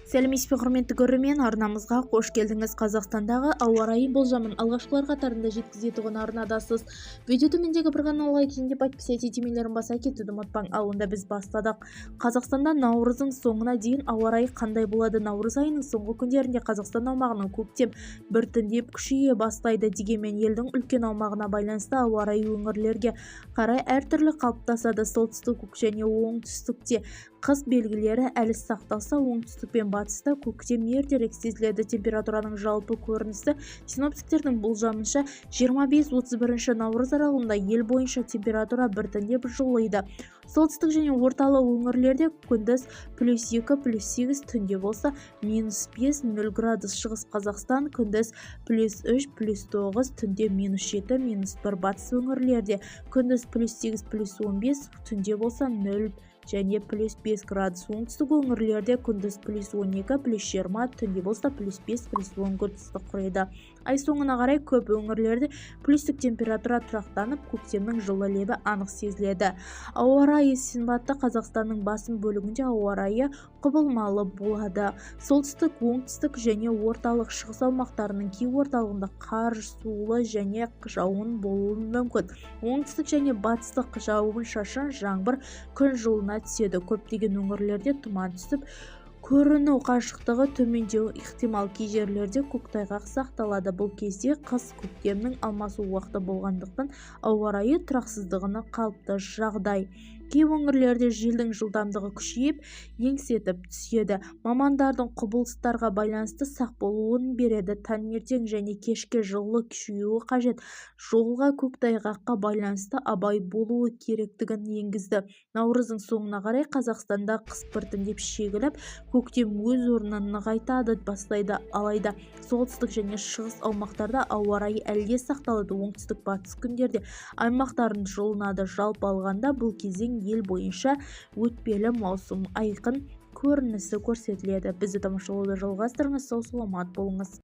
Сәлеметсіз бе, құрметті көрермен, арнамызға қош келдіңіз. Қазақстандағы ауа райы болжамын алғашқылар қатарында жеткізетұғын арнадасыз. Видео төмендегі бір ғана лайк және подписать етемелерін баса кетуді ұмытпаң. Ал онда біз бастадық. Қазақстанда наурыздың соңына дейін ауа райы қандай болады? Наурыз айының соңғы күндерінде Қазақстан аумағының көктем біртіндеп күшейе бастайды. Дегенмен елдің үлкен аумағына байланысты ауа райы өңірлерге қарай әртүрлі қалыптасады. Солтүстік және оңтүстікте қыс белгілері әлі сақталса, оңтүстік пен батыста көктем ертерек сезіледі. Температураның жалпы көрінісі синоптиктердің болжамынша 25-31 наурыз аралығында ел бойынша температура біртіндеп жылиды. Солтүстік және орталық өңірлерде күндіз +2, +8, түнде болса -5, 0 градус. Шығыс Қазақстан күндіз +3, +9, түнде -7, -1. Батыс өңірлерде күндіз +8, +15, түнде болса 0 және +5 градус. Оңтүстік өңірлерде күндіз +12, +20, түнде болса +5, +10 градусты құрайды. Ай соңына қарай көп өңірлерде плюстік температура тұрақтанып, көктемнің жылы лебі анық сезіледі. Ауа райы сипаты Қазақстанның басым бөлігінде ауа райы құбылмалы болады. Солтүстік, оңтүстік және орталық шығыс аумақтарының кей орталығында қар, сулы және жауын болуы мүмкін. Оңтүстік және батыстық жауын-шашын, жаңбыр күн жылына түседі. Көптеген өңірлерде тұман түсіп, көріну қашықтығы төмендеуі ықтимал. Кей жерлерде көктайғақ сақталады. Бұл кезде қыс көктемнің алмасу уақыты болғандықтан ауа райы тұрақсыздығына қалыпты жағдай. Кей өңірлерде желдің жылдамдығы күшейіп, еңсетіп түседі. Мамандардың құбылыстарға байланысты сақ болуын береді. Таңертең және кешке жылы күшеюі қажет. Жолға көктайғаққа байланысты абай болуы керектігін енгізді. Наурыздың соңына қарай Қазақстанда қыс біртіндеп шегіліп, көктем өз орнын нығайта бастайды. Алайда солтүстік және шығыс аумақтарда ауа райы әлде сақталады. Оңтүстік батыс күндерде аймақтарын жылынады. Жалпы алғанда бұл кезең ел бойынша өтпелі маусым айқын көрінісі көрсетіледі. Бізді тамашалауды жалғастырыңыз. Сау саламат болыңыз.